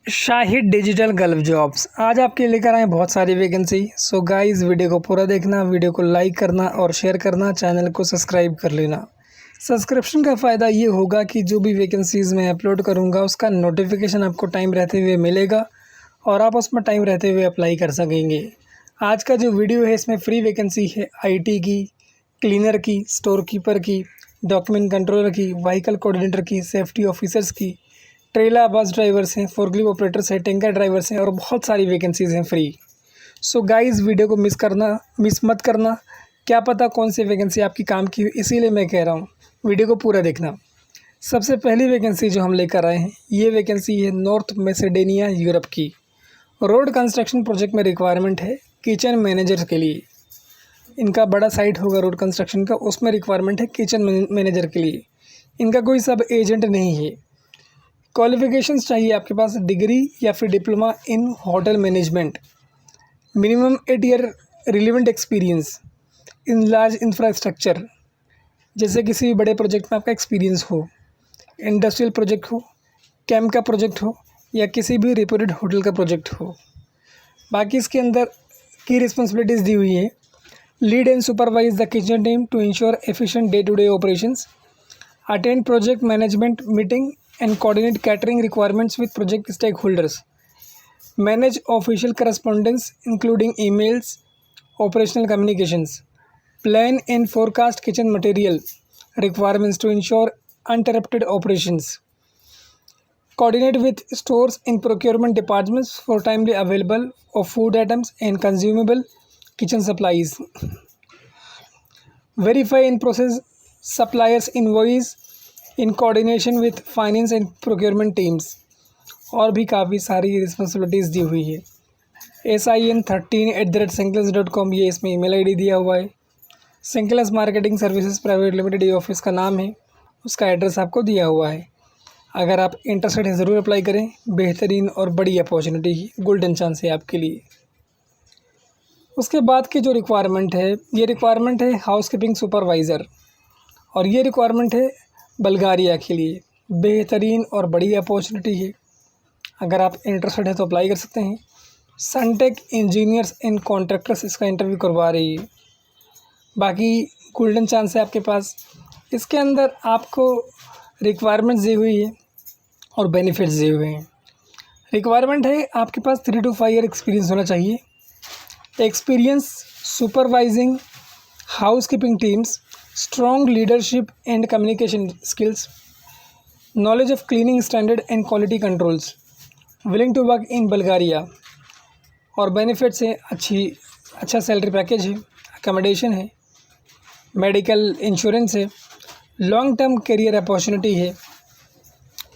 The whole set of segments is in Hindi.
शाहिद डिजिटल गल्फ जॉब्स आज आपके लेकर आए बहुत सारी वैकेंसी। सो गाइस वीडियो को पूरा देखना, वीडियो को लाइक करना और शेयर करना, चैनल को सब्सक्राइब कर लेना। सब्सक्रिप्शन का फ़ायदा ये होगा कि जो भी वैकेंसीज़ मैं अपलोड करूँगा उसका नोटिफिकेशन आपको टाइम रहते हुए मिलेगा और आप उसमें टाइम रहते हुए अप्लाई कर सकेंगे। आज का जो वीडियो है इसमें फ्री वैकेंसी है IT की, क्लीनर की, स्टोर कीपर की, डॉक्यूमेंट कंट्रोलर की, व्हीकल कोऑर्डिनेटर की, सेफ्टी ऑफिसर्स की, ट्रेला बस ड्राइवर्स हैं, फोर्कलिफ्ट ऑपरेटर्स हैं, टैंकर ड्राइवर्स हैं और बहुत सारी वैकेंसीज़ हैं फ्री। सो गाइस वीडियो को मिस मत करना, क्या पता कौन सी वैकेंसी आपकी काम की हो, इसीलिए मैं कह रहा हूँ वीडियो को पूरा देखना। सबसे पहली वैकेंसी जो हम लेकर आए हैं ये वैकेंसी है नॉर्थ मैसेडोनिया यूरोप की। रोड कंस्ट्रक्शन प्रोजेक्ट में रिक्वायरमेंट है किचन मैनेजर के लिए। इनका बड़ा साइट होगा रोड कंस्ट्रक्शन का, उसमें रिक्वायरमेंट है किचन मैनेजर के लिए। इनका कोई सब एजेंट नहीं है। क्वालिफ़िकेशंस चाहिए आपके पास डिग्री या फिर diploma in hotel management, minimum 8 year relevant experience in large infrastructure, जैसे किसी भी बड़े प्रोजेक्ट में आपका एक्सपीरियंस हो, इंडस्ट्रियल प्रोजेक्ट हो, कैंप का प्रोजेक्ट हो या किसी भी रेपुटेड होटल का प्रोजेक्ट हो। बाकी इसके अंदर की रिस्पॉन्सिबिलिटीज़ दी हुई है, lead and supervise the kitchen team to ensure efficient day to day operations, attend project management meeting and coordinate catering requirements with project stakeholders, manage official correspondence including emails, operational communications, plan and forecast kitchen material requirements to ensure uninterrupted operations, coordinate with stores and procurement departments for timely available of food items and consumable kitchen supplies, verify and process suppliers invoice in coordination with finance and procurement teams. और भी काफ़ी सारी रिस्पॉन्सिबिलिटीज़ दी हुई है। sin13@senkles.com ये इसमें ईमेल आईडी दिया हुआ है। सेंकलेस मार्केटिंग सर्विसेज प्राइवेट लिमिटेड ये ऑफिस का नाम है, उसका एड्रेस आपको दिया हुआ है। अगर आप इंटरेस्टेड हैं ज़रूर अप्लाई करें, बेहतरीन और बड़ी अपॉर्चुनिटी ही, गोल्डन चांस है आपके लिए। उसके बाद की जो रिक्वायरमेंट है ये रिक्वायरमेंट है हाउसकीपिंग सुपरवाइज़र और ये रिक्वायरमेंट है बल्गारिया के लिए। बेहतरीन और बड़ी अपॉर्चुनिटी है, अगर आप इंटरेस्टेड है तो अप्लाई कर सकते हैं। सनटेक इंजीनियर्स एंड कॉन्ट्रैक्टर्स इसका इंटरव्यू करवा रही है। बाकी गोल्डन चांस है आपके पास। इसके अंदर आपको रिक्वायरमेंट्स दी हुई है और बेनिफिट्स दिए हुए हैं। रिक्वायरमेंट है आपके पास 3 to 5 ईयर एक्सपीरियंस होना चाहिए, experience supervising housekeeping teams, strong leadership and communication skills, knowledge of cleaning standard and quality controls, willing to work in Bulgaria। और बेनिफिट्स है अच्छा सैलरी पैकेज है, अकोमोडेशन है, मेडिकल इंश्योरेंस है, लॉन्ग टर्म करियर अपॉर्चुनिटी है।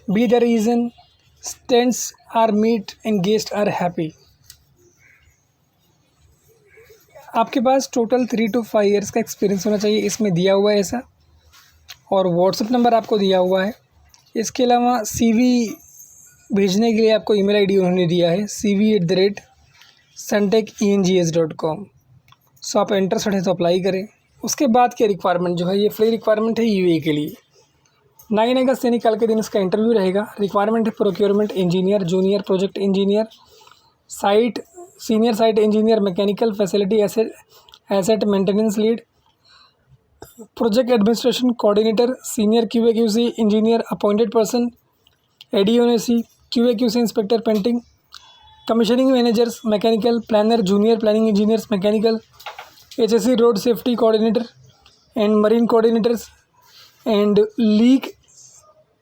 Be the reason stents are meet and guest are happy. आपके पास टोटल 3 to 5 ईयर्स का एक्सपीरियंस होना चाहिए, इसमें दिया हुआ है ऐसा। और व्हाट्सएप नंबर आपको दिया हुआ है। इसके अलावा CV भेजने के लिए आपको ईमेल आईडी उन्होंने दिया है cv@suntecengs.com। सो आप इंटरेस्टेड हैं तो अप्लाई करें। उसके बाद की रिक्वायरमेंट जो है ये फ्री रिक्वायरमेंट है UAE के लिए। 9 अगस्त यानी कल के दिन इसका इंटरव्यू रहेगा। रिक्वायरमेंट है procurement engineer, junior project engineer, senior site engineer, mechanical facility asset maintenance lead, project administration coordinator, senior QA/QC engineer, appointed person, ADONC, QA/QC inspector painting, commissioning managers mechanical, planner, junior planning engineers mechanical, HSE road safety coordinator and marine coordinators and leak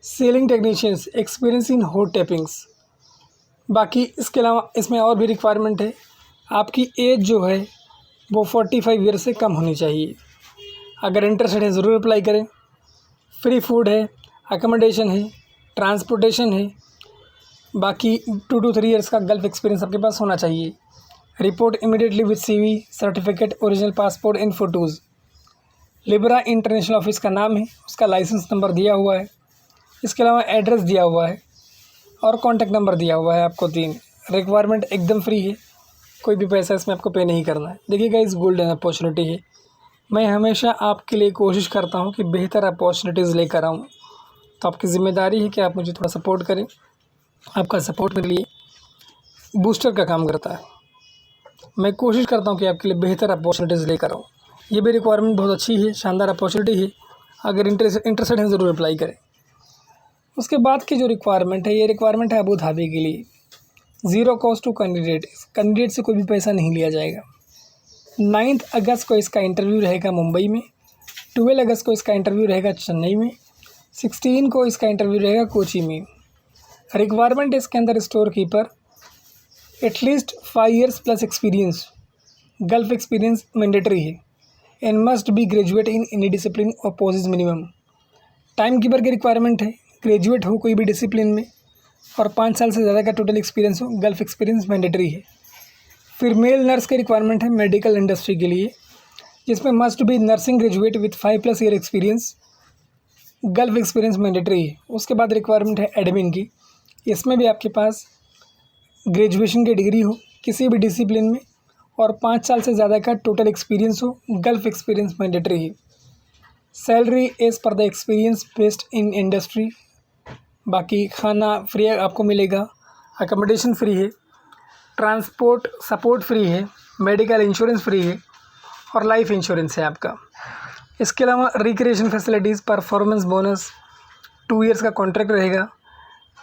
sealing technicians, experience in hot tappings. बाकी इसके अलावा इसमें और भी रिक्वायरमेंट है, आपकी एज जो है वो 45 ईयर से कम होनी चाहिए। अगर इंटरेस्टेड है ज़रूर अप्लाई करें। फ्री फूड है, अकोमोडेशन है, ट्रांसपोर्टेशन है। बाकी 2 to 3 ईयर्स का गल्फ एक्सपीरियंस आपके पास होना चाहिए। Report immediately with CV, certificate, original passport in photos. Libra international office का नाम है, उसका लाइसेंस नंबर दिया हुआ है। इसके अलावा एड्रेस दिया हुआ है और कॉन्टैक्ट नंबर दिया हुआ है आपको 3। रिक्वायरमेंट एकदम फ्री है, कोई भी पैसा इसमें आपको पे नहीं करना है। देखिएगा इस गोल्डन अपॉर्चुनिटी है। मैं हमेशा आपके लिए कोशिश करता हूँ कि बेहतर अपॉर्चुनिटीज़ लेकर आऊँ, तो आपकी ज़िम्मेदारी है कि आप मुझे थोड़ा सपोर्ट करें। आपका सपोर्ट मेरे लिए बूस्टर का काम करता है। मैं कोशिश करता हूँ कि आपके लिए बेहतर अपॉर्चुनिटीज़ लेकर आऊँ। ये भी रिक्वायरमेंट बहुत अच्छी है, शानदार अपॉर्चुनिटी है। अगर इंटरेस्टेड हैं ज़रूर अप्लाई करें। उसके बाद की जो रिक्वायरमेंट है, ये रिक्वायरमेंट है अबू धाबी के लिए। ज़ीरो कॉस्ट टू कैंडिडेट से कोई भी पैसा नहीं लिया जाएगा। 9 अगस्त को इसका इंटरव्यू रहेगा मुंबई में, 12 अगस्त को इसका इंटरव्यू रहेगा चेन्नई में, 16 को इसका इंटरव्यू रहेगा कोची में। रिक्वायरमेंट इसके अंदर store keeper, at least 5 years plus experience, Gulf experience mandatory है, and must be graduate in any discipline और पोजेस मिनिमम। टाइम कीपर की रिक्वायरमेंट है, ग्रेजुएट हो कोई भी डिसिप्लिन में और 5 साल से ज़्यादा का टोटल एक्सपीरियंस हो, गल्फ एक्सपीरियंस मैंडेटरी है। फिर मेल नर्स की रिक्वायरमेंट है मेडिकल इंडस्ट्री के लिए, जिसमें must be nursing graduate with 5+ year experience, Gulf experience mandatory है। उसके बाद रिक्वायरमेंट है एडमिन की, इसमें भी आपके पास ग्रेजुएशन की डिग्री हो किसी भी डिसिप्लिन में और 5 साल से ज़्यादा का टोटल एक्सपीरियंस हो, गल्फ एक्सपीरियंस मैंडेटरी है। Salary as per the experience based in industry. बाकी खाना फ्री आपको मिलेगा, अकोमोडेशन फ्री है, ट्रांसपोर्ट सपोर्ट फ्री है, मेडिकल इंश्योरेंस फ्री है और लाइफ इंश्योरेंस है आपका। इसके अलावा recreation facilities, performance bonus, 2 years का कॉन्ट्रैक्ट रहेगा।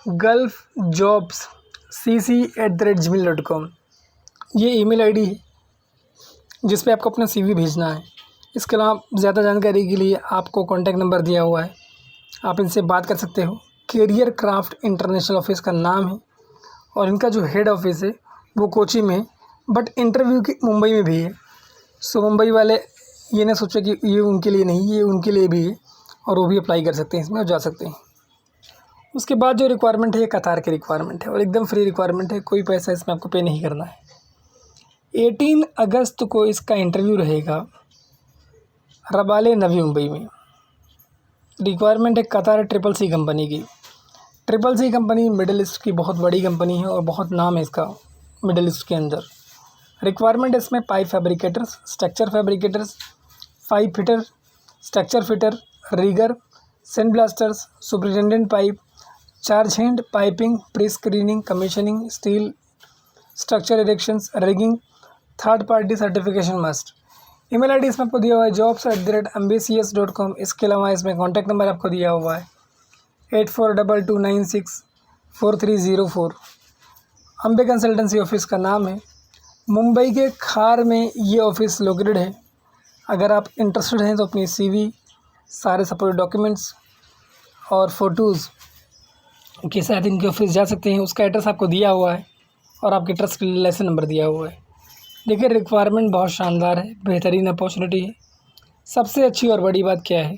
गल्फ जॉब्स cc@gmail.com ये ईमेल आईडी है जिस पे आपको अपना CV भेजना है। इसके अलावा ज़्यादा जानकारी के लिए आपको कॉन्टैक्ट नंबर दिया हुआ है, आप इनसे बात कर सकते हो। कैरियर क्राफ्ट इंटरनेशनल ऑफिस का नाम है और इनका जो हेड ऑफिस है वो कोची में है, बट इंटरव्यू की मुंबई में भी है। सो मुंबई वाले ये ना सोचे कि ये उनके लिए नहीं, ये उनके लिए भी है और वो भी अप्लाई कर सकते हैं इसमें और जा सकते हैं। उसके बाद जो रिक्वायरमेंट है ये कतार की रिक्वायरमेंट है और एकदम फ्री रिक्वायरमेंट है, कोई पैसा इसमें आपको पे नहीं करना है। 18 अगस्त को इसका इंटरव्यू रहेगा रबाले नवी मुंबई में। रिक्वायरमेंट है कतार CCC कंपनी की। CCC कंपनी मिडिल ईस्ट की बहुत बड़ी कंपनी है और बहुत नाम है इसका मिडिल ईस्ट के अंदर। रिक्वायरमेंट है इसमें pipe fabricators, structure fabricators, pipe fitter, structure fitter, rigger, sand blasters, superintendent pipe, charge hand, piping, pre screening, commissioning, steel structure erections, rigging, third party certification must. Email ID इसमें आपको दिया हुआ है jobs@mbcs.com। इसके अलावा इसमें कॉन्टैक्ट नंबर आपको दिया हुआ है 8422964304। अम्बे कंसल्टेंसी ऑफिस का नाम है। मुंबई के खार में ये ऑफिस लोकेटेड है। अगर आप इंटरेस्टेड हैं तो अपनी CV, सारे सपोर्ट डॉक्यूमेंट्स और फ़ोटोज़ के साथ इनके ऑफिस जा सकते हैं। उसका एड्रेस आपको दिया हुआ है और आपके ट्रस्ट के लिए लाइसेंस नंबर दिया हुआ है। देखिए रिक्वायरमेंट बहुत शानदार है, बेहतरीन अपॉर्चुनिटी है। सबसे अच्छी और बड़ी बात क्या है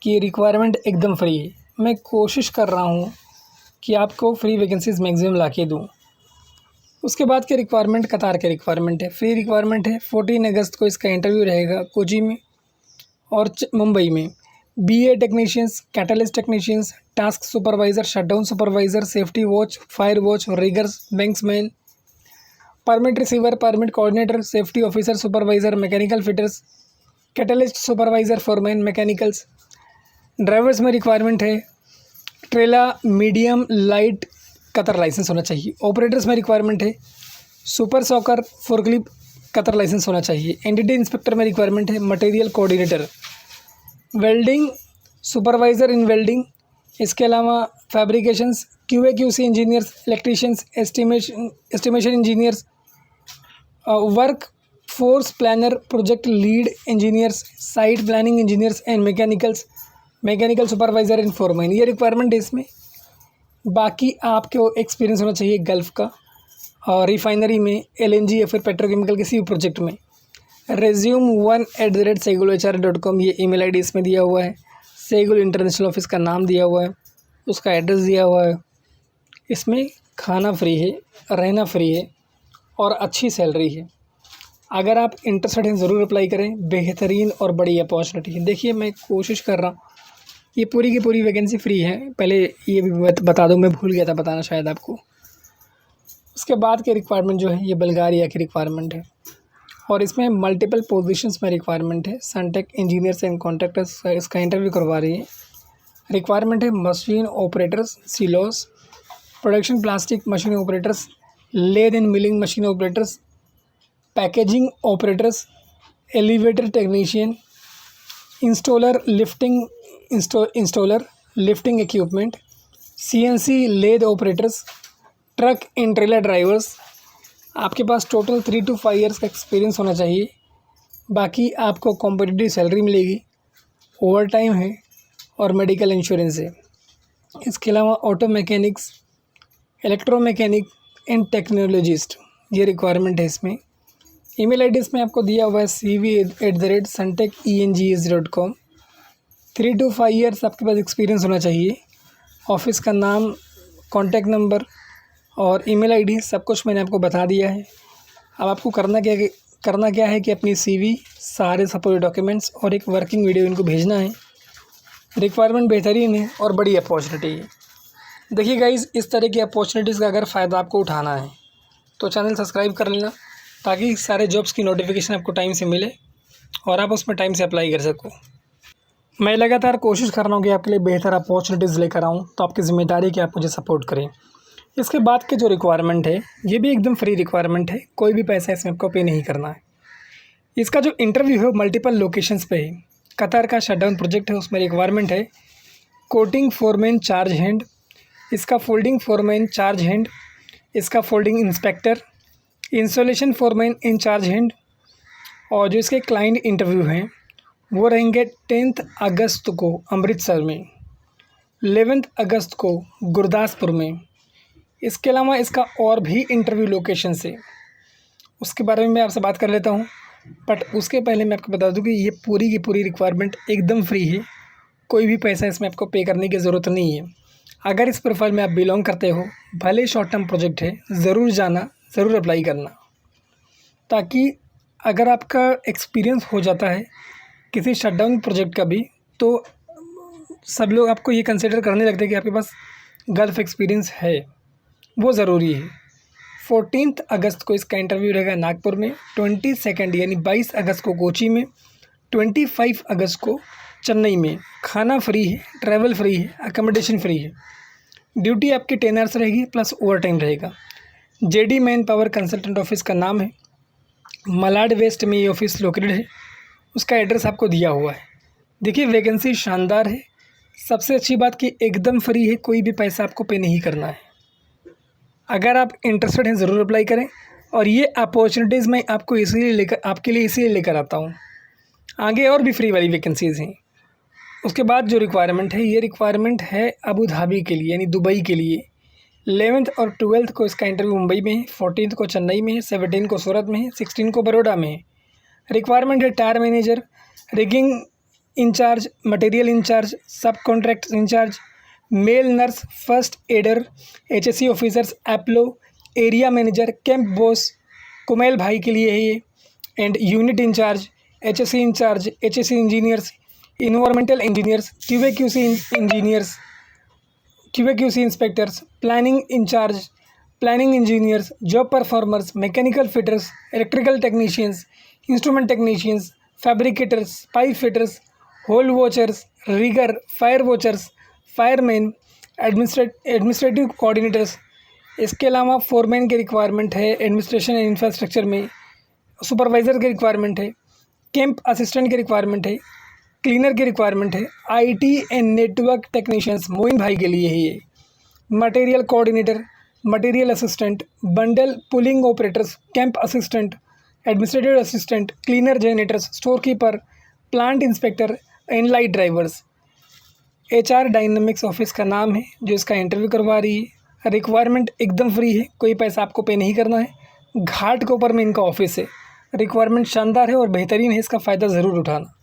कि रिक्वायरमेंट एकदम फ्री है। मैं कोशिश कर रहा हूँ कि आपको फ्री वैकेंसीज़ मैक्सिमम ला के दूँ। उसके बाद के रिक्वायरमेंट कतार के रिक्वायरमेंट है, फ्री रिक्वायरमेंट है। 14 अगस्त को इसका इंटरव्यू रहेगा कोची में और मुंबई में। BA technicians, catalyst technicians, task supervisor, shutdown supervisor, safety watch, fire watch, riggers, बैंक्समैन, permit receiver, permit coordinator, safety officer, supervisor, mechanical fitters, catalyst supervisor, foreman, mechanicals. Drivers में रिक्वायरमेंट है ट्रेला मीडियम लाइट कतर लाइसेंस होना चाहिए। ऑपरेटर्स में रिक्वायरमेंट है सुपर सॉकर फोरक्लिप कतर लाइसेंस होना चाहिए। एंटिटी इंस्पेक्टर में रिक्वायरमेंट है मटेरियल कोऑर्डिनेटर। वेल्डिंग सुपरवाइज़र इन वेल्डिंग। इसके अलावा फैब्रिकेशंस, QA/QC engineers, electricians, estimation engineers, work force planner, project lead engineers, site planning engineers and mechanical supervisor in foreman. ये रिक्वायरमेंट है इसमें। बाकी आपको एक्सपीरियंस होना चाहिए गल्फ़ का और रिफाइनरी में, LNG या फिर पेट्रोकेमिकल किसी भी प्रोजेक्ट में। resume1@segulohr.com ये ईमेल आईडी इसमें दिया हुआ है। सेगुल इंटरनेशनल ऑफिस का नाम दिया हुआ है, उसका एड्रेस दिया हुआ है। इसमें खाना फ्री है, रहना फ्री है और अच्छी सैलरी है। अगर आप इंटरेस्टेड हैं ज़रूर अप्लाई करें, बेहतरीन और बड़ी अपॉर्चुनिटी है। देखिए मैं कोशिश कर रहा हूँ, ये पूरी की पूरी वैकेंसी फ्री है। पहले ये भी बता दूँ, मैं भूल गया था बताना शायद आपको। उसके बाद के रिक्वायरमेंट जो है ये बल्गारिया की रिक्वायरमेंट है और इसमें मल्टीपल पोजीशंस में रिक्वायरमेंट है। सनटेक इंजीनियर्स एंड कॉन्ट्रैक्टर्स इसका इंटरव्यू करवा रही है। रिक्वायरमेंट है machine operators, silos, production plastic machine operators, lathe end milling machine operators, packaging operators, elevator technician, installer lifting equipment, CNC lathe operators, truck and trailer drivers. आपके पास टोटल 3 to 5 ईयर्स का एक्सपीरियंस होना चाहिए। बाकी आपको कॉम्पिटिटिव सैलरी मिलेगी, ओवर टाइम है और मेडिकल इंश्योरेंस है। इसके अलावा auto mechanics, electromechanic and technologist ये रिक्वायरमेंट है इसमें। ईमेल आईडी इसमें आपको दिया हुआ है cv@suntechenges.com। 3 to 5 ईयर्स आपके पास एक्सपीरियंस होना चाहिए। ऑफिस का नाम, कॉन्टैक्ट नंबर और ईमेल आईडी सब कुछ मैंने आपको बता दिया है। अब आपको करना क्या है कि अपनी सीवी, सारे सपोर्ट डॉक्यूमेंट्स और एक वर्किंग वीडियो इनको भेजना है। रिक्वायरमेंट बेहतरीन है और बड़ी अपॉर्चुनिटी है। देखिए गाइज़, इस तरह की अपॉर्चुनिटीज़ का अगर फ़ायदा आपको उठाना है तो चैनल सब्सक्राइब कर लेना, ताकि सारे जॉब्स की नोटिफिकेशन आपको टाइम से मिले और आप उसमें टाइम से अप्लाई कर सको। मैं लगातार कोशिश कर रहा हूँ कि आपके लिए बेहतर अपॉर्चुनिटीज़ लेकर आऊँ, तो आपकी ज़िम्मेदारी है कि आप मुझे सपोर्ट करें। इसके बाद के जो रिक्वायरमेंट है ये भी एकदम फ्री रिक्वायरमेंट है, कोई भी पैसा इसमें आपको पे नहीं करना है। इसका जो इंटरव्यू है मल्टीपल लोकेशंस पे है। कतार का शटडाउन प्रोजेक्ट है, उसमें रिक्वायरमेंट है कोटिंग फोरमैन चार्ज हैंड, इसका फोल्डिंग फोरमैन चार्ज हैंड, इसका folding inspector, installation foreman in charge hand. और जो इसके क्लाइंट इंटरव्यू हैं वो रहेंगे 10 अगस्त को अमृतसर में, 11 अगस्त को गुरदासपुर में। इसके अलावा इसका और भी इंटरव्यू लोकेशन से, उसके बारे में मैं आपसे बात कर लेता हूँ। बट उसके पहले मैं आपको बता दूँ कि ये पूरी की पूरी रिक्वायरमेंट एकदम फ्री है, कोई भी पैसा इसमें आपको पे करने की ज़रूरत नहीं है। अगर इस प्रोफाइल में आप बिलोंग करते हो, भले शॉर्ट टर्म प्रोजेक्ट है, ज़रूर जाना, ज़रूर अप्लाई करना, ताकि अगर आपका एक्सपीरियंस हो जाता है किसी शटडाउन प्रोजेक्ट का भी, तो सब लोग आपको ये कंसिडर करने लगते हैं कि आपके पास गल्फ़ एक्सपीरियंस है, वो ज़रूरी है। 14 अगस्त को इसका इंटरव्यू रहेगा नागपुर में, 22 यानी 22 अगस्त को कोची में, 25 अगस्त को चेन्नई में। खाना फ्री है, ट्रैवल फ्री है, अकोमोडेशन फ्री है। ड्यूटी आपकी 10 आवर्स रहेगी प्लस ओवर टाइम रहेगा। JD man power consultant office का नाम है, मलाड वेस्ट में ये ऑफिस लोकेटेड है। उसका एड्रेस आपको दिया हुआ है। देखिए, वैकेंसी शानदार है। सबसे अच्छी बात कि एकदम फ्री है, कोई भी पैसा आपको पे नहीं करना है। अगर आप इंटरेस्टेड हैं ज़रूर अप्लाई करें। और ये अपॉर्चुनिटीज़ मैं आपको आपके लिए इसीलिए लेकर आता हूँ। आगे और भी फ्री वाली वैकेंसीज़ हैं। उसके बाद जो रिक्वायरमेंट है, ये रिक्वायरमेंट है अबू धाबी के लिए, यानी दुबई के लिए। 11 और 12 को इसका इंटरव्यू मुंबई में है, 14 को चेन्नई में है, 17 को सूरत में है, 16 को बड़ौदा में है। रिक्वायरमेंट है tyre manager, rigging incharge, material incharge, sub contract incharge, male nurse, first aider, HSE officers, एप्लो, एरिया मैनेजर, कैंप बॉस, कुमेल भाई के लिए है ये, and unit incharge, HSE incharge, HSE engineers, environmental engineers, QA/QC engineers, QA/QC inspectors, planning incharge, planning engineers, job performers, mechanical fitters, electrical technicians, instrument technicians, fabricators, pipe fitters, hole watchers, rigger, fire watchers, fireman, administrative coordinators. इसके अलावा फोरमैन की रिक्वायरमेंट है एडमिनिस्ट्रेशन एंड इंफ्रास्ट्रक्चर में, सुपरवाइज़र की रिक्वायरमेंट है, कैंप असिस्टेंट की रिक्वायरमेंट है, क्लीनर की रिक्वायरमेंट है, IT and network technicians Moin भाई के लिए है ये, material coordinator, material assistant, bundle pulling operators, camp assistant, administrative assistant, cleaner generators, store keeper, plant inspector and light drivers. HR dynamics office का नाम है जो इसका इंटरव्यू करवा रही है। रिक्वायरमेंट एकदम फ्री है, कोई पैसा आपको पे नहीं करना है। घाट के ऊपर में इनका ऑफिस है। रिक्वायरमेंट शानदार है और बेहतरीन है, इसका फ़ायदा ज़रूर उठाना।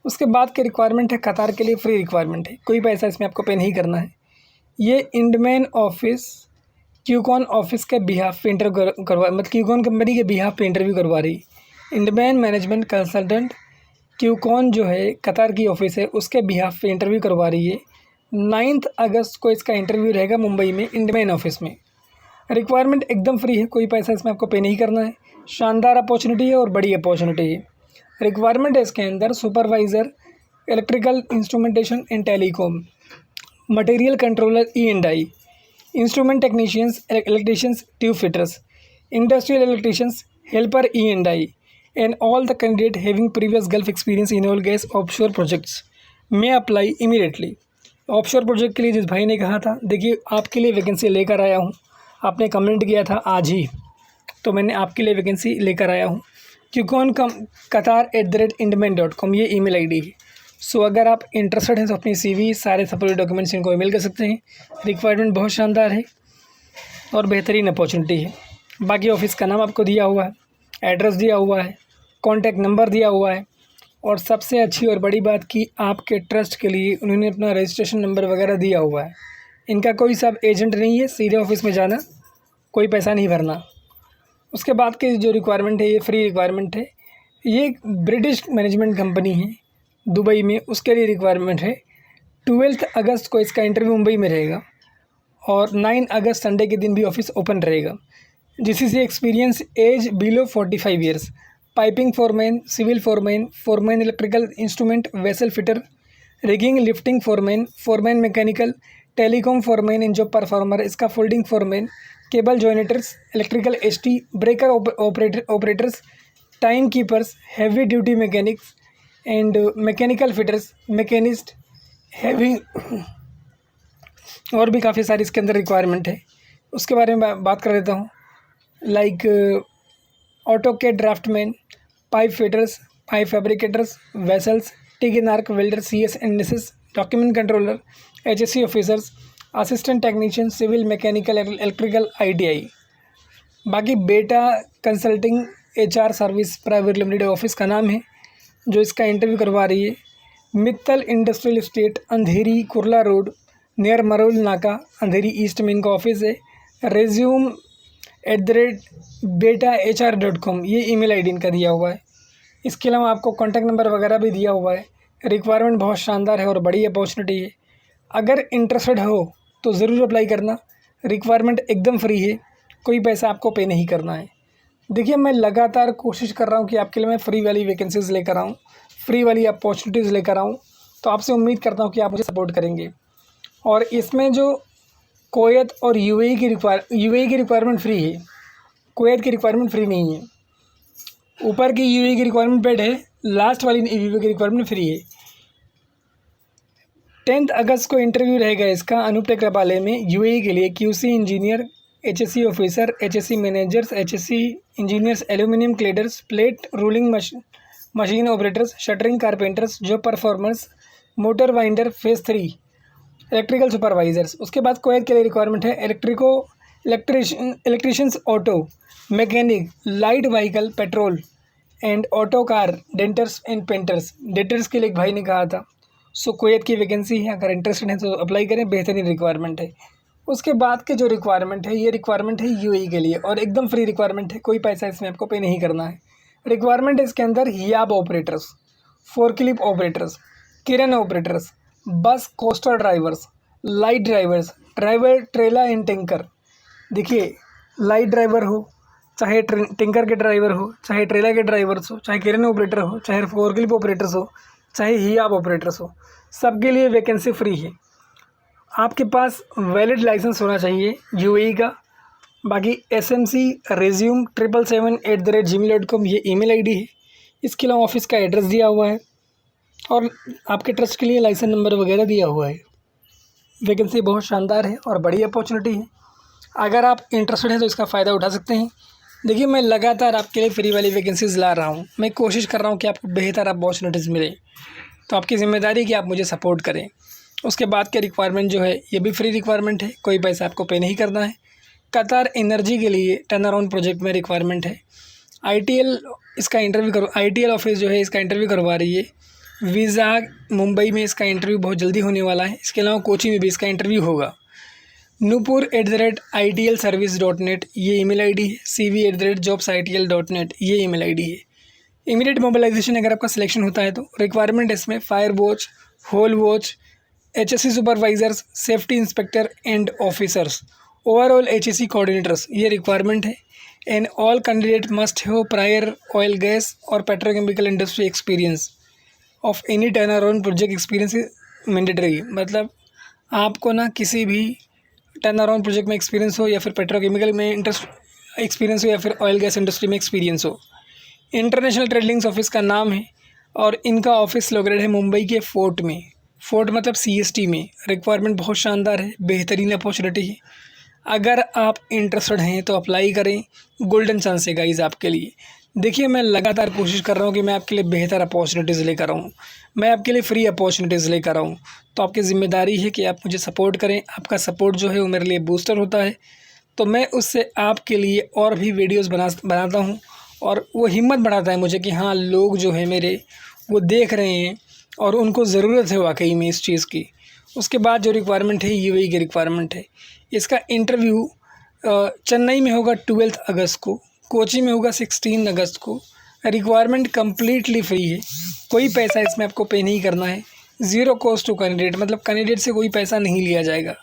उसके बाद के रिक्वायरमेंट है कतार के लिए फ्री रिक्वायरमेंट है, कोई पैसा इसमें आपको पे नहीं करना है। ये इंडमैन ऑफिस क्यूकॉन ऑफिस के बिहाफ पे इंटरव्यू मतलब क्यूकॉन कंपनी के बिहाफ पे इंटरव्यू करवा रही। इंडमैन मैनेजमेंट कंसल्टेंट क्यूकॉन जो है कतार की ऑफिस है, उसके बिहाफ पे इंटरव्यू करवा रही है। 9 अगस्त को इसका इंटरव्यू रहेगा मुंबई में इंडमैन ऑफिस में। रिक्वायरमेंट एकदम फ्री है, कोई पैसा इसमें आपको पे नहीं करना है। शानदार अपॉर्चुनिटी है और बड़ी अपॉर्चुनिटी है। रिक्वायरमेंट है इसके अंदर supervisor, electrical instrumentation and telecom, material controller E&I, instrument technicians, electricians, tube fitters, industrial electricians, helper E&I, and all the candidate having previous Gulf experience in oil gas offshore projects may apply immediately। Offshore project के लिए जिस भाई ने कहा था, देखिए आपके लिए वैकेंसी लेकर आया हूँ। आपने कमेंट किया था आज ही, तो मैंने आपके लिए वैकेंसी लेकर आया हूँ। क्यूकॉन qatar@indian.com ये ईमेल आईडी है। सो अगर आप इंटरेस्टेड हैं तो अपनी CV सारे सपोर्टिव डॉक्यूमेंट्स इनको ईमेल कर सकते हैं। रिक्वायरमेंट बहुत शानदार है और बेहतरीन अपॉर्चुनिटी है। बाकी ऑफिस का नाम आपको दिया हुआ है, एड्रेस दिया हुआ है, कॉन्टैक्ट नंबर दिया हुआ है, और सबसे अच्छी और बड़ी बात कि आपके ट्रस्ट के लिए उन्होंने अपना रजिस्ट्रेशन नंबर वगैरह दिया हुआ है। इनका कोई सब एजेंट नहीं है, सीधे ऑफिस में जाना, कोई पैसा नहीं भरना। उसके बाद की जो रिक्वायरमेंट है ये फ्री रिक्वायरमेंट है। ये एक ब्रिटिश मैनेजमेंट कंपनी है दुबई में, उसके लिए रिक्वायरमेंट है। 12 अगस्त को इसका इंटरव्यू मुंबई में रहेगा और 9 अगस्त संडे के दिन भी ऑफिस ओपन रहेगा। GCC experience age below 45 years, piping foreman, civil foreman, foreman electrical instrument, vessel fitter, rigging lifting foreman, foreman mechanical, telecom foreman in job performer, इसका folding foreman, cable jointers, electrical HT, breaker operators, time keepers, heavy duty mechanics and mechanical fitters, machinist, heavy और भी काफ़ी सारी इसके अंदर रिक्वायरमेंट है। उसके बारे में बात कर लेता हूँ। Like AutoCAD draftsman, pipe fitters, pipe fabricators, vessels, TIG and arc welder, CS and NSS, document controller, HSC officers, assistant technician, civil, mechanical, electrical, ITI। बाकी बेटा consulting HR service private limited office का नाम है जो इसका इंटरव्यू करवा रही है। Mittal industrial estate, Andheri, Kurla road, near Marol Naka, Andheri east में इनका ऑफिस है। resume@betahr.com ये ईमेल आईडी इनका दिया हुआ है। इसके अलावा आपको कॉन्टैक्ट नंबर वगैरह भी दिया हुआ है। रिक्वायरमेंट बहुत शानदार है और बड़ी अपॉर्चुनिटी है। अगर इंटरेस्टेड हो तो ज़रूर अप्लाई करना। रिक्वायरमेंट एकदम फ्री है, कोई पैसा आपको पे नहीं करना है। देखिए मैं लगातार कोशिश कर रहा हूँ कि आपके लिए मैं फ्री वाली वैकेंसीज़ लेकर आऊँ, फ्री वाली अपॉर्चुनिटीज़ लेकर आऊँ, तो आपसे उम्मीद करता हूँ कि आप मुझे सपोर्ट करेंगे। और इसमें जो कुवैत और UAE की रिक्वायरमेंट फ्री है, कुवैत की रिक्वायरमेंट फ्री नहीं है। ऊपर की UAE की रिक्वायरमेंट पेड है, लास्ट वाली UAE की रिक्वायरमेंट फ्री है। 10 अगस्त को इंटरव्यू रहेगा इसका अनूप टेकरापाले में UAE के लिए QC engineer, HSC officer, HSC managers, HSC engineers, aluminium cladders, plate rolling machine operators, shuttering carpenters, job performers, motor winder, phase 3, electrical supervisors. उसके बाद कुवैत के लिए रिक्वायरमेंट है electricians, auto mechanic, light vehicle, petrol and auto car, denters and painters. Denters के लिए एक भाई ने कहा था। सो कुवैत की वैकेंसी है, अगर इंटरेस्टेड है तो अप्लाई करें, बेहतरीन रिक्वायरमेंट है। उसके बाद के जो रिक्वायरमेंट है ये रिक्वायरमेंट है UAE के लिए और एकदम फ्री रिक्वायरमेंट है, कोई पैसा इसमें आपको पे नहीं करना है। रिक्वायरमेंट है इसके अंदर Hiab operators, forklift operators, crane operators, bus coaster drivers, light drivers, driver trailer and tanker. देखिए लाइट ड्राइवर हो, चाहे टैंकर के ड्राइवर हो, चाहे ट्रेला के ड्राइवर्स हो, चाहे क्रेन ऑपरेटर हो, चाहे फोर्कलिफ्ट ऑपरेटर्स हो, चाहे हियाब ऑपरेटर्स हो, सबके लिए वैकेंसी फ्री है। आपके पास वैलिड लाइसेंस होना चाहिए UAE का। बाकी SMC resume 777@gmail.com ये ईमेल आईडी है। इसके अलावा ऑफिस का एड्रेस दिया हुआ है और आपके ट्रस्ट के लिए लाइसेंस नंबर वगैरह दिया हुआ है। वैकेंसी बहुत शानदार है और बड़ी अपॉर्चुनिटी है। अगर आप इंटरेस्टेड हैं तो इसका फ़ायदा उठा सकते हैं। देखिए मैं लगातार आपके लिए फ्री वाली वैकेंसीज़ ला रहा हूँ। मैं कोशिश कर रहा हूँ कि आपको बेहतर अपॉर्चुनिटीज़ मिले, तो आपकी ज़िम्मेदारी है कि आप मुझे सपोर्ट करें। उसके बाद के रिक्वायरमेंट जो है ये भी फ्री रिक्वायरमेंट है, कोई पैसा आपको पे नहीं करना है। कतार एनर्जी के लिए टर्न अराउंड प्रोजेक्ट में रिक्वायरमेंट है। ITL इसका इंटरव्यू ITL ऑफिस जो है इसका इंटरव्यू करवा रही है। वीज़ा मुंबई में इसका इंटरव्यू बहुत जल्दी होने वाला है। इसके अलावा कोची में भी इसका इंटरव्यू होगा। nupur@itlservice.net ये ईमेल आईडी है। cv@jobsitl.net ये ईमेल आईडी है। इमीडिएट मोबिलाइजेशन अगर आपका सिलेक्शन होता है तो रिक्वायरमेंट इसमें fire watch, hole watch, HSC supervisors, safety inspector and officers, overall HSC coordinators ये रिक्वायरमेंट है। And all candidate must have prior oil gas और petrochemical industry experience of any turn around project experience mandatory. मतलब आपको ना किसी भी टर्न अराउंड प्रोजेक्ट में एक्सपीरियंस हो, या फिर पेट्रोकेमिकल में इंटरेस्ट एक्सपीरियंस हो, या फिर ऑयल गैस इंडस्ट्री में एक्सपीरियंस हो। इंटरनेशनल ट्रेड लिंक्स ऑफिस का नाम है और इनका ऑफिस लोकेटेड है मुंबई के फोर्ट में। फोर्ट मतलब CST में। रिक्वायरमेंट बहुत शानदार है, बेहतरीन अपॉर्चुनिटी है। अगर आप इंटरेस्टेड हैं तो अप्लाई करें, गोल्डन चांस है गाइस आपके लिए। देखिए, मैं लगातार कोशिश कर रहा हूँ कि मैं आपके लिए बेहतर अपॉर्चुनिटीज़ लेकर आऊँ, मैं आपके लिए फ्री अपॉर्चुनिटीज़ लेकर आऊँ। तो आपकी ज़िम्मेदारी है कि आप मुझे सपोर्ट करें। आपका सपोर्ट जो है वो मेरे लिए बूस्टर होता है, तो मैं उससे आपके लिए और भी वीडियोस बनाता हूँ, और वो हिम्मत बढ़ाता है मुझे कि हाँ, लोग जो है मेरे वो देख रहे हैं और उनको ज़रूरत है वाकई में इस चीज़ की। उसके बाद जो रिक्वायरमेंट है UAE की रिक्वायरमेंट है। इसका इंटरव्यू चेन्नई में होगा 12 अगस्त को, कोची में होगा 16 अगस्त को। रिक्वायरमेंट कम्प्लीटली फ्री है, कोई पैसा इसमें आपको पे नहीं करना है। ज़ीरो कॉस्ट टू कैंडिडेट, मतलब कैंडिडेट से कोई पैसा नहीं लिया जाएगा।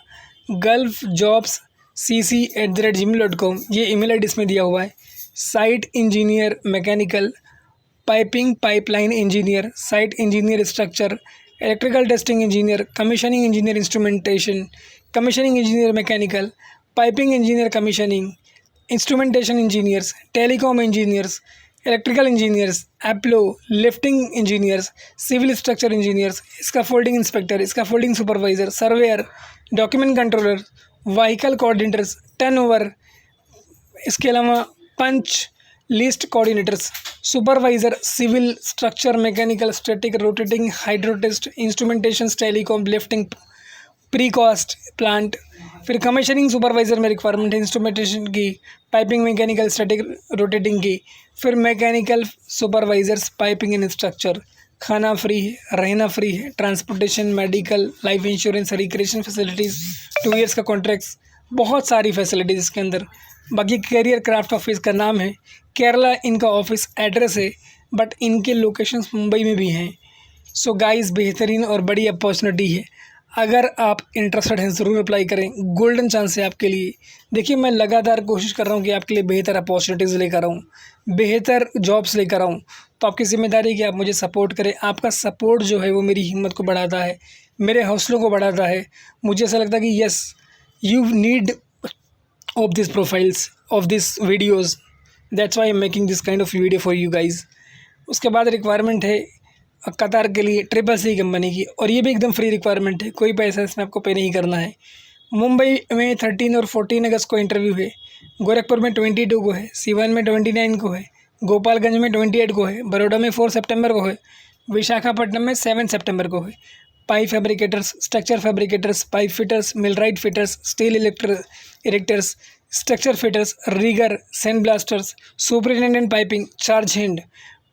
gulfjobs@gmail.com ये ईमेल ID इसमें दिया हुआ है। Site engineer mechanical, piping pipeline engineer, site engineer structure, electrical testing engineer, commissioning engineer instrumentation, commissioning engineer mechanical, piping engineer commissioning, instrumentation engineers, telecom engineers, electrical engineers, एप्लो, lifting engineers, civil structure engineers, scaffolding inspector, scaffolding supervisor, surveyor, document controller, vehicle coordinators, turnover, इसके अलावा punch list coordinators, supervisor, civil structure, mechanical, static, rotating, hydrotest, instrumentation, telecom, lifting, precast plant. फिर कमीशनिंग सुपरवाइज़र में रिक्वायरमेंट है इंस्ट्रूमेंटेशन की, पाइपिंग, मैकेनिकल, स्टैटिक, रोटेटिंग की। फिर mechanical supervisors, piping and structure. खाना फ्री है, रहना फ्री है, transportation, medical, life insurance, recreation facilities, 2 years का कॉन्ट्रैक्ट्स, बहुत सारी फैसिलिटीज़ इसके अंदर। बाकी कैरियर क्राफ्ट ऑफिस का नाम है, केरला इनका ऑफिस एड्रेस है, बट इनके लोकेशंस मुंबई में भी हैं। सो गाइस, बेहतरीन और बड़ी अपॉर्चुनिटी है। अगर आप इंटरेस्टेड हैं ज़रूर अप्लाई करें, गोल्डन चांस है आपके लिए। देखिए, मैं लगातार कोशिश कर रहा हूँ कि आपके लिए बेहतर अपॉर्चुनिटीज़ लेकर आऊँ, बेहतर जॉब्स लेकर आऊँ। तो आपकी ज़िम्मेदारी है कि आप मुझे सपोर्ट करें। आपका सपोर्ट जो है वो मेरी हिम्मत को बढ़ाता है, मेरे हौसलों को बढ़ाता है। मुझे ऐसा लगता है कि yes, you need of these profiles, of these videos, that's why I'm making this kind of video for you guys। उसके बाद रिक्वायरमेंट है कतार के लिए CCC कंपनी की, और ये भी एकदम फ्री रिक्वायरमेंट है, कोई पैसा इसमें आपको पे नहीं करना है। मुंबई में 13 और 14 अगस्त को इंटरव्यू है, गोरखपुर में 22 को है, सीवान में 29 को है, गोपालगंज में 28 को है, बड़ौदा में 4 सितंबर को है, विशाखापट्टनम में 7 सितंबर को है। Pipe fabricators, structure fabricators, pipe fitters, millwright fitters, steel erectors, structure fitters, rigger, sand blasters, superintendent piping, charge hand,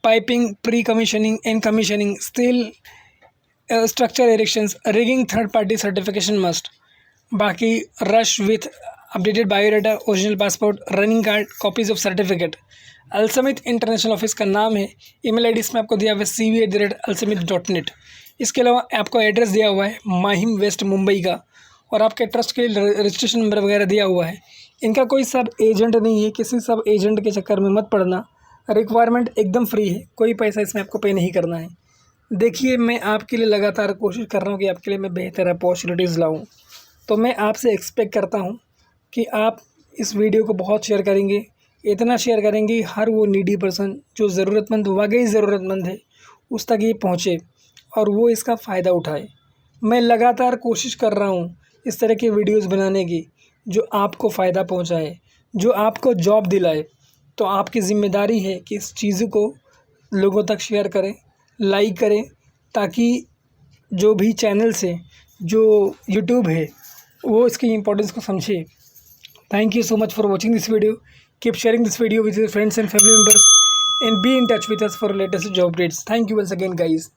piping, pre commissioning and commissioning, steel structure erections, rigging, third party certification must. बाकी rush with updated biodata, original passport, running card, copies of certificate. अल्समित इंटरनेशनल ऑफिस का नाम है, ईमेल ID इसमें आपको दिया हुआ है cv@alsamit.net। इसके अलावा आपको एड्रेस दिया हुआ है माहिम वेस्ट मुंबई का, और आपके ट्रस्ट के रजिस्ट्रेशन नंबर वगैरह दिया हुआ है। इनका कोई सब एजेंट नहीं है, किसी सब एजेंट के चक्कर में मत पड़ना। रिक्वायरमेंट एकदम फ्री है, कोई पैसा इसमें आपको पे नहीं करना है। देखिए, मैं आपके लिए लगातार कोशिश कर रहा हूँ कि आपके लिए मैं बेहतर अपॉर्चुनिटीज़ लाऊँ, तो मैं आपसे एक्सपेक्ट करता हूँ कि आप इस वीडियो को बहुत शेयर करेंगे, इतना शेयर करेंगे हर वो नीडी पर्सन जो ज़रूरतमंद, वाकई ज़रूरतमंद है, उस तक ये पहुँचे और वो इसका फ़ायदा उठाए। मैं लगातार कोशिश कर रहा हूँ इस तरह की वीडियोस बनाने की जो आपको फ़ायदा पहुँचाए, जो आपको जॉब दिलाए। तो आपकी ज़िम्मेदारी है कि इस चीज़ को लोगों तक शेयर करें, लाइक करें, ताकि जो भी चैनल्स हैं, जो यूट्यूब है, वो इसकी इम्पोर्टेंस को समझे। Thank you so much for watching this video. Keep sharing this video with your friends and family members, and be in touch with us for latest job updates. Thank you once again, guys.